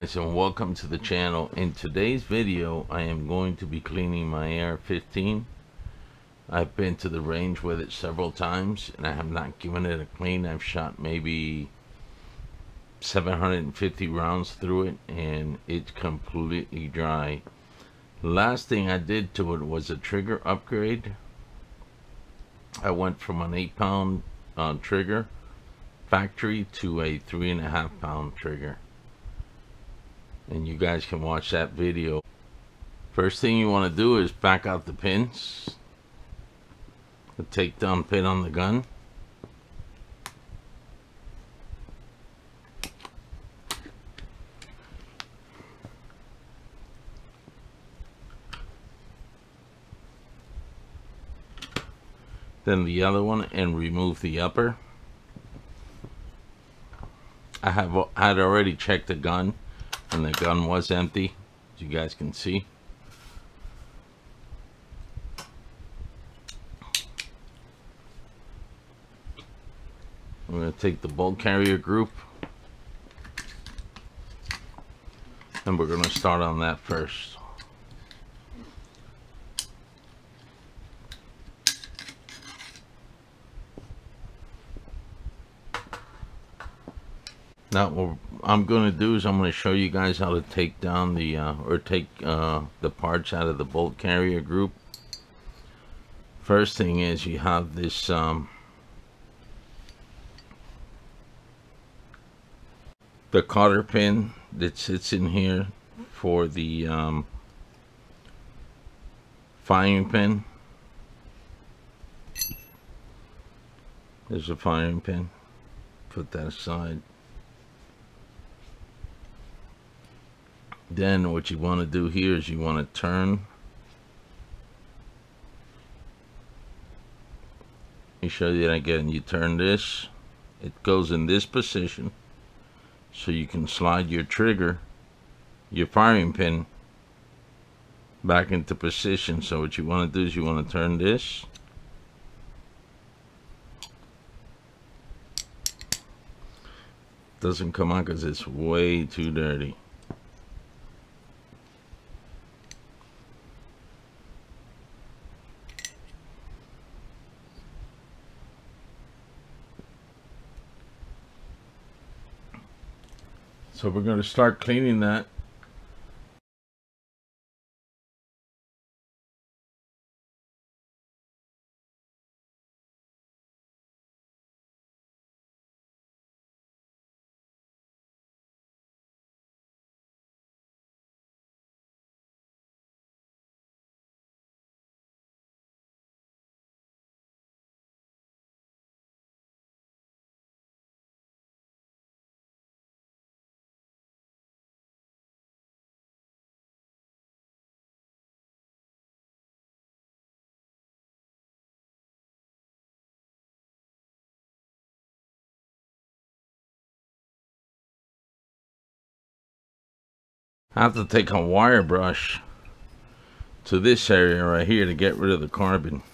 And welcome to the channel. In today's video I am going to be cleaning my AR-15. I've been to the range with it several times and I have not given it a clean. I've shot maybe 750 rounds through it and it's completely dry. Last thing I did to it was a trigger upgrade. I went from an 8-pound trigger factory to a 3.5-pound trigger, and you guys can watch that video. First thing you want to do is back out the pins, the takedown pin on the gun. Then the other one, and remove the upper. I had already checked the gun and the gun was empty, as you guys can see. I'm going to take the bolt carrier group and we're going to start on that first. Now what I'm going to do is I'm going to show you guys how to take down the the parts out of the bolt carrier group. First thing is you have this the cotter pin that sits in here for the firing pin. There's a firing pin. Put that aside. Then what you want to do here is you want to turn. Let me show you that again. You turn this, it goes in this position, so you can slide your trigger, your firing pin, back into position. So what you want to do is you want to turn this, doesn't come on because it's way too dirty. So we're going to start cleaning that. I have to take a wire brush to this area right here to get rid of the carbon.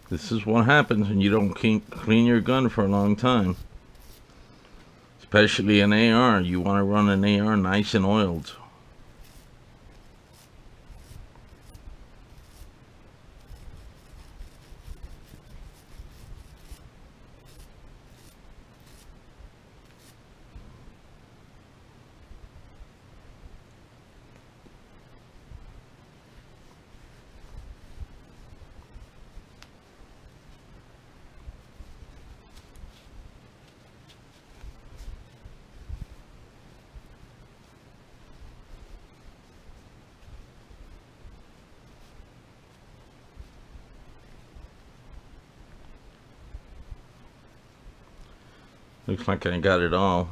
This is what happens when you don't clean your gun for a long time. Especially an AR. You want to run an AR nice and oiled. Looks like I got it all.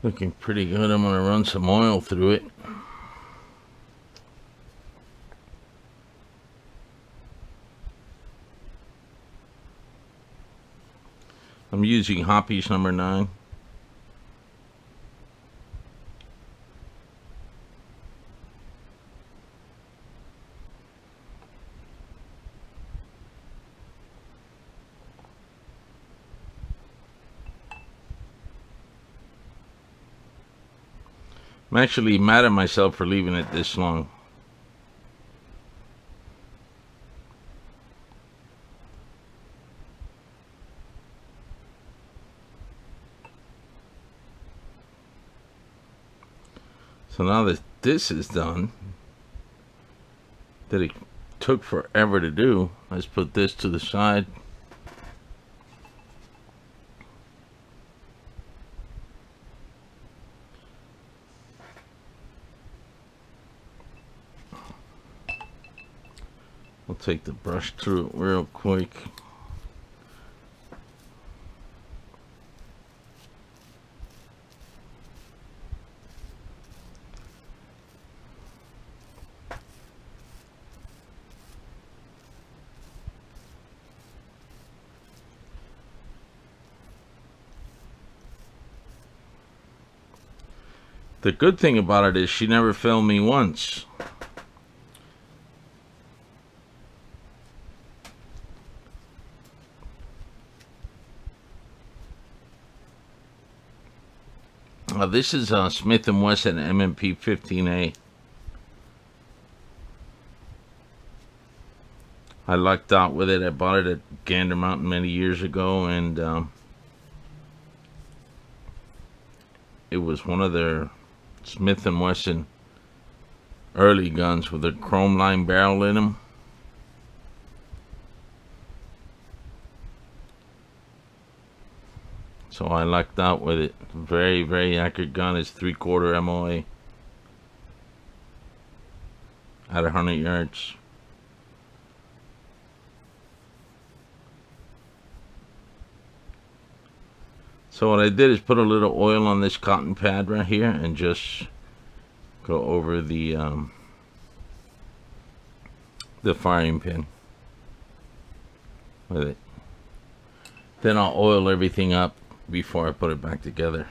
Looking pretty good. I'm going to run some oil through it. I'm using Hoppy's number 9. I'm actually mad at myself for leaving it this long. So now that this is done, that it took forever to do, let's put this to the side. We'll take the brush through it real quick. The good thing about it is she never failed me once. This is Smith & Wesson M&P 15A. I lucked out with it. I bought it at Gander Mountain many years ago, and it was one of their Smith & Wesson early guns with a chrome line barrel in them. So I lucked out with it. Very, very accurate gun. It's 3/4 MOA at 100 yards. So what I did is put a little oil on this cotton pad right here and just go over the firing pin with it. Then I'll oil everything up before I put it back together.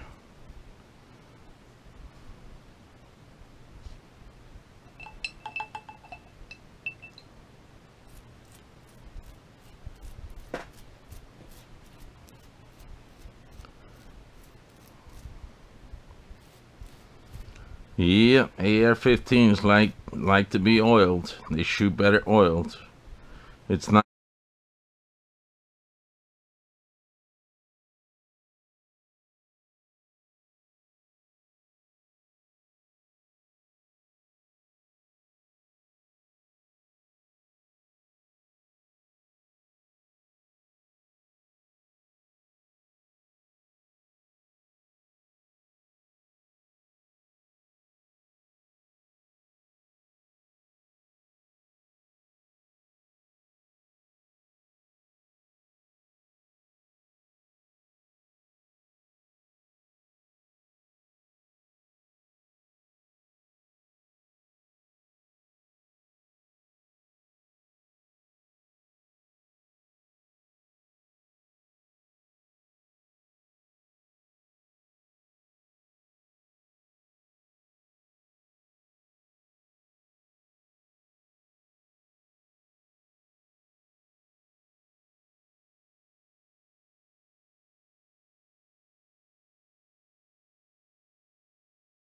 Yep, AR-15s like to be oiled. They shoot better oiled. It's not.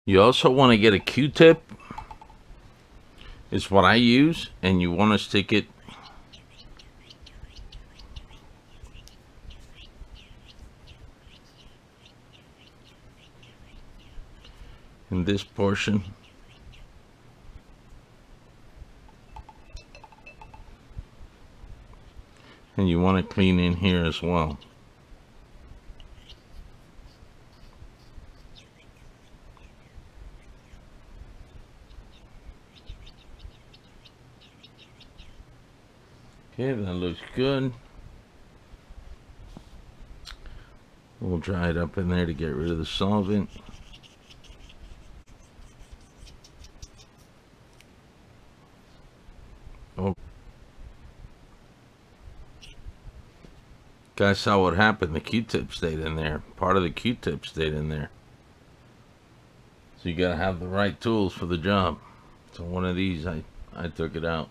You also want to get a Q-tip. It's what I use, and you want to stick it in this portion. And you want to clean in here as well. Okay, that looks good. We'll dry it up in there to get rid of the solvent. Guys saw what happened. The Q-tip stayed in there. Part of the Q-tip stayed in there. So you gotta have the right tools for the job. So one of these, I took it out.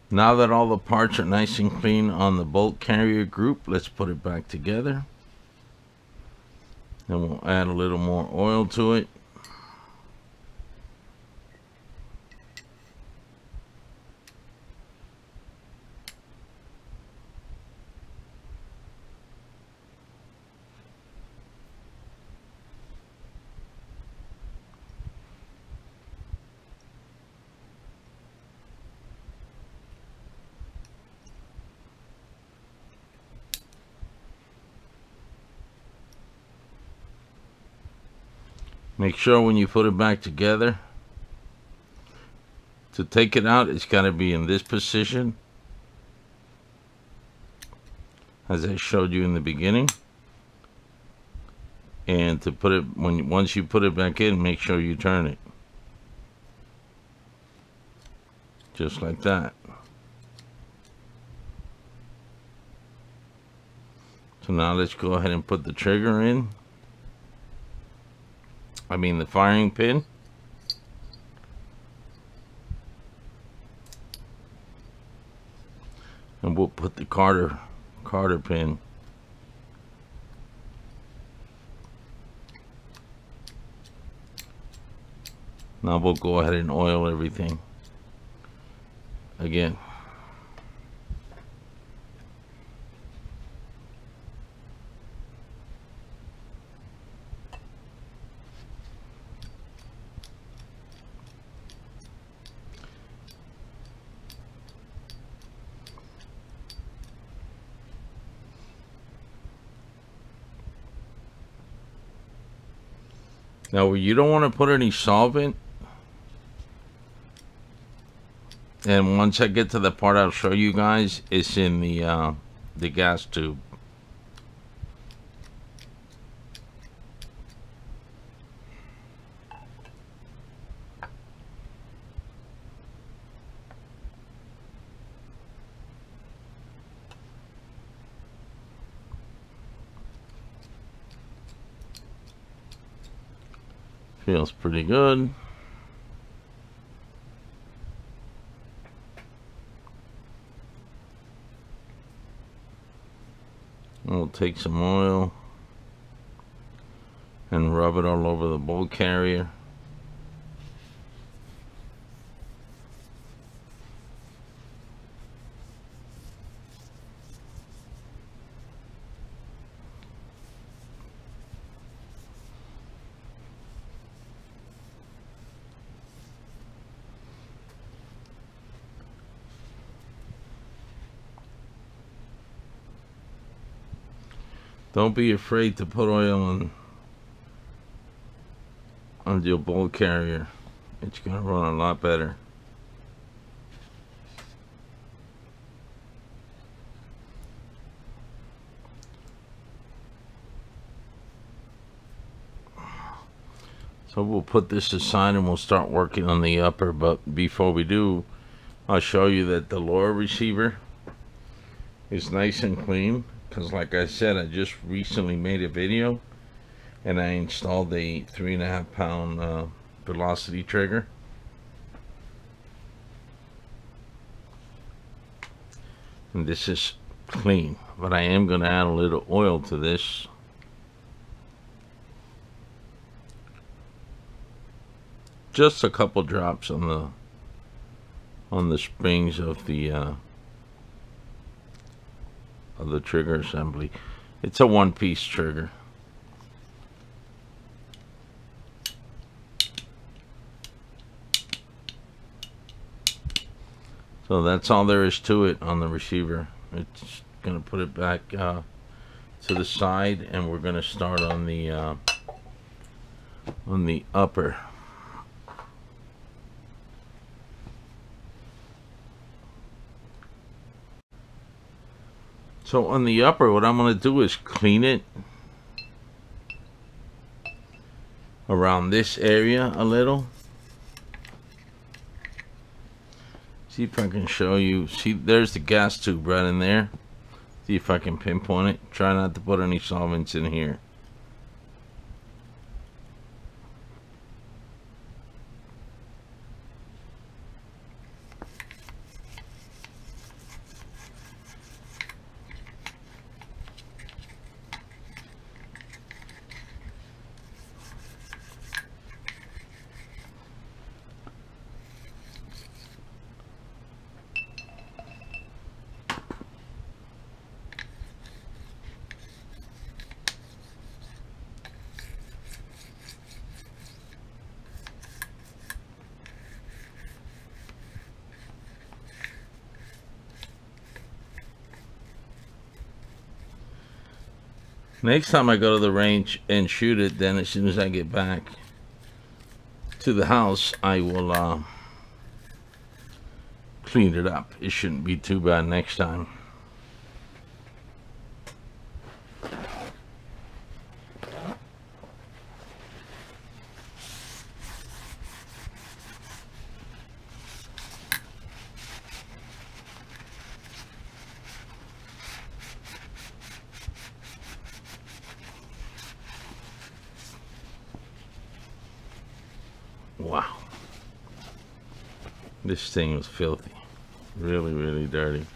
Now that all the parts are nice and clean on the bolt carrier group, let's put it back together. Then we'll add a little more oil to it. Make sure when you put it back together, to take it out, it's got to be in this position, as I showed you in the beginning. And to put it, once you put it back in, make sure you turn it. Just like that. So now let's go ahead and put the trigger in. I mean the firing pin. And we'll put the Carter pin. Now we'll go ahead and oil everything again. Now you don't want to put any solvent. And once I get to the part I'll show you guys, it's in the gas tube. Feels pretty good. We'll take some oil and rub it all over the bolt carrier. Don't be afraid to put oil on your bolt carrier. It's going to run a lot better. So we'll put this aside and we'll start working on the upper. But before we do, I'll show you that the lower receiver is nice and clean. Because like I said, I just recently made a video and I installed a 3.5 pound velocity trigger. And this is clean, but I am going to add a little oil to this. Just a couple drops on the springs of the trigger assembly. It's a one-piece trigger. So that's all there is to it on the receiver. It's gonna put it back to the side, and we're gonna start on the upper. So on the upper, what I'm going to do is clean it. around this area a little. See if I can show you. See, there's the gas tube right in there. See if I can pinpoint it. Try not to put any solvents in here. Next time I go to the range and shoot it, then as soon as I get back to the house, I will clean it up. It shouldn't be too bad next time. Wow. This thing was filthy. Really, really dirty.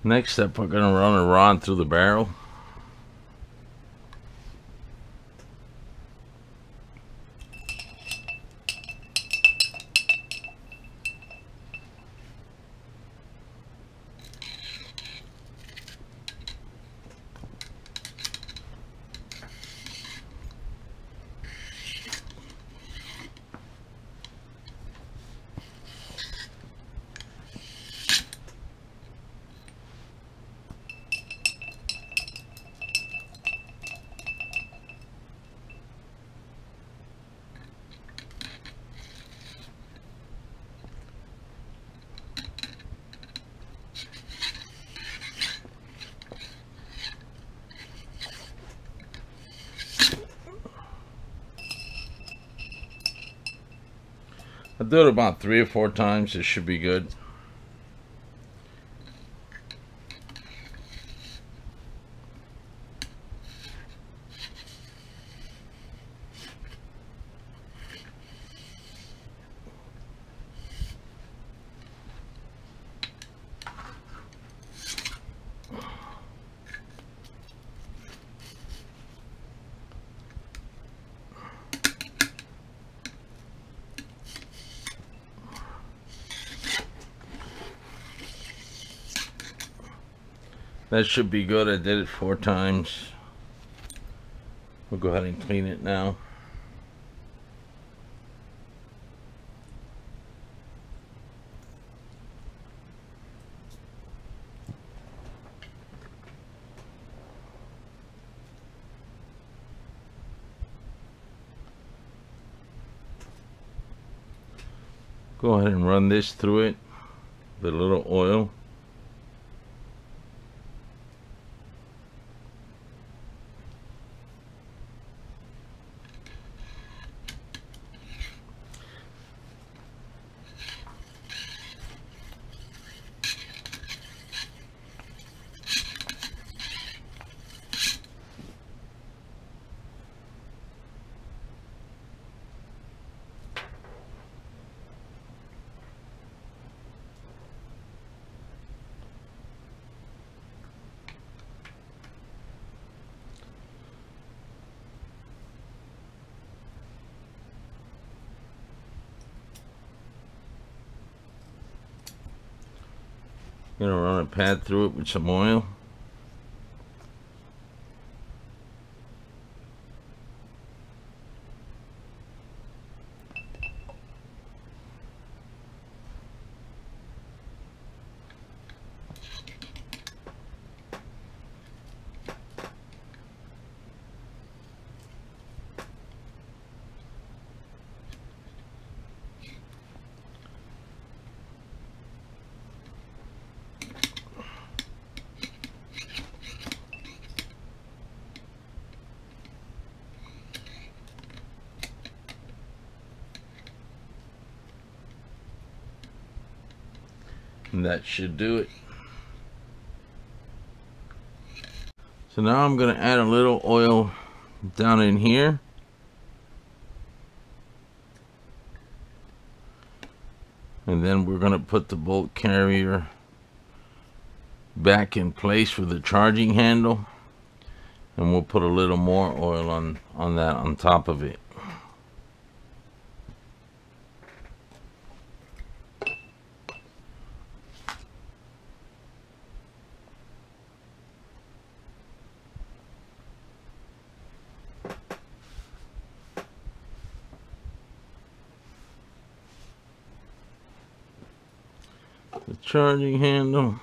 Next step, we're going to run a rod through the barrel. I'll do it about 3 or 4 times. It should be good. That should be good. I did it 4 times. We'll go ahead and clean it now. Go ahead and run this through it with a little oil. Gonna run a pad through it with some oil. And that should do it. So now I'm going to add a little oil down in here. And then we're going to put the bolt carrier back in place for the charging handle. And we'll put a little more oil on that on top of it. The charging handle.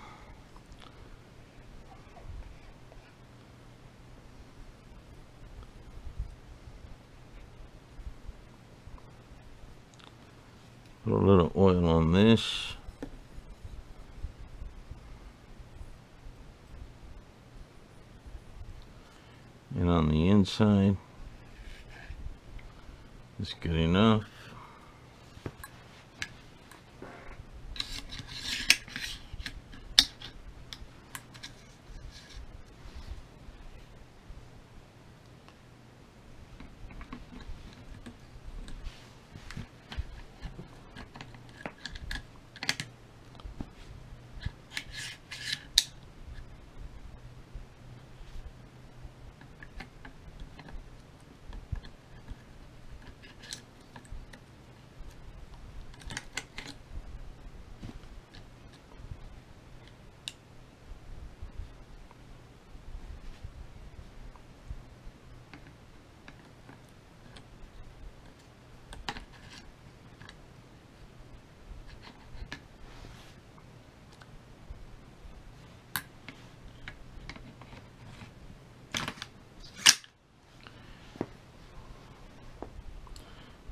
Put a little oil on this. And on the inside. It's good enough.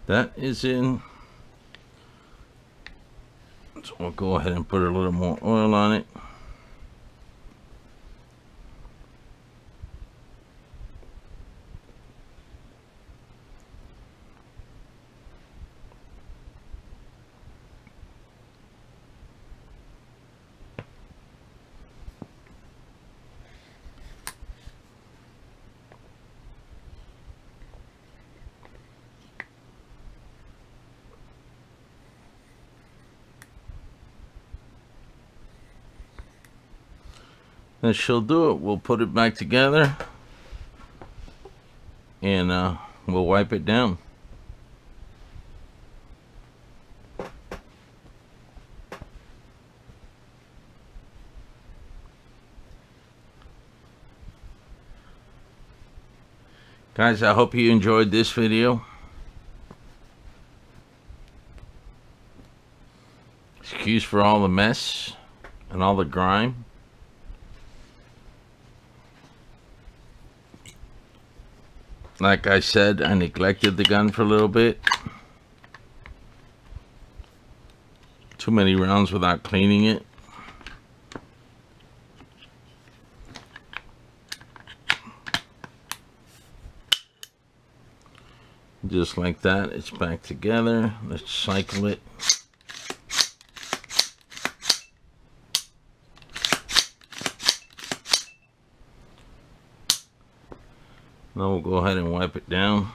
That is in. So we'll go ahead and put a little more oil on it. That she'll do it. We'll put it back together and we'll wipe it down. Guys, I hope you enjoyed this video. Excuse for all the mess and all the grime. Like I said, I neglected the gun for a little bit. Too many rounds without cleaning it. Just like that, it's back together. Let's cycle it. Now we'll go ahead and wipe it down.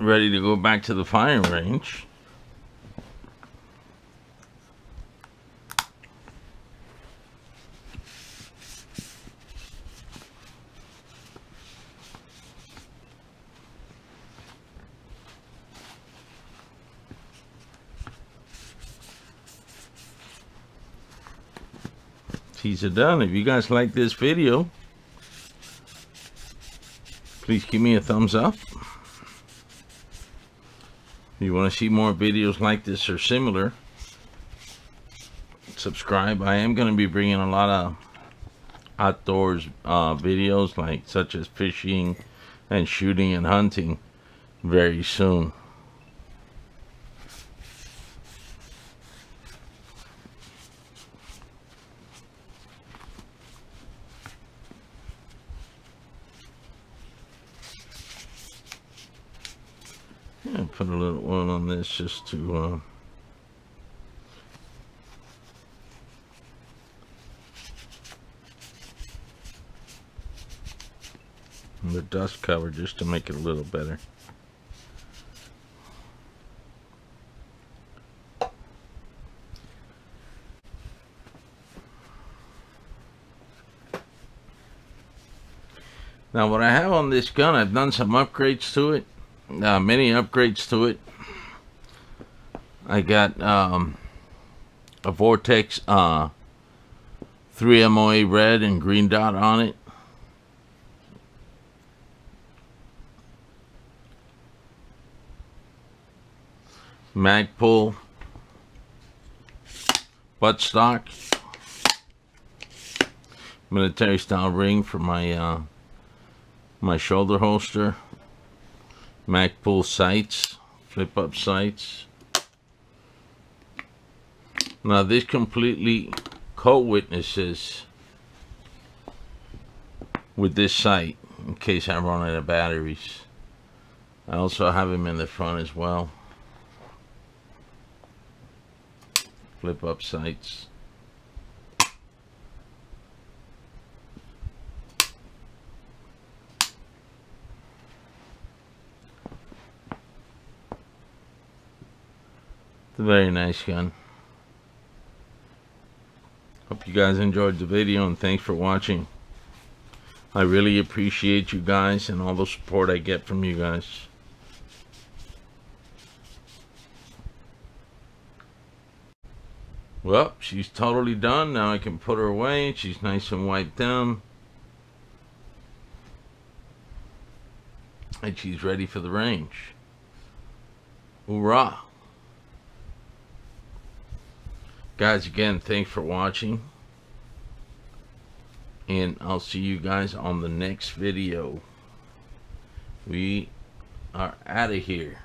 ready to go back to the firing range. These are done. If you guys like this video, please give me a thumbs up. If you want to see more videos like this or similar, subscribe. I am going to be bringing a lot of outdoors videos, like such as fishing and shooting and hunting, very soon. Yeah, put a little oil on this just to the dust cover, just to make it a little better. Now what I have on this gun, I've done some upgrades to it. Many upgrades to it. I got a Vortex 3 MOA red and green dot on it. Magpul buttstock, military style ring for my my shoulder holster. Magpul sights, flip up sights. Now this completely co-witnesses with this sight in case I run out of batteries. I also have them in the front as well. Flip up sights. It's a very nice gun. Hope you guys enjoyed the video, and thanks for watching. I really appreciate you guys and all the support I get from you guys. Well, she's totally done. Now I can put her away. She's nice and wiped down. And she's ready for the range. Hoorah! Guys, again, thanks for watching. And I'll see you guys on the next video. We are out of here.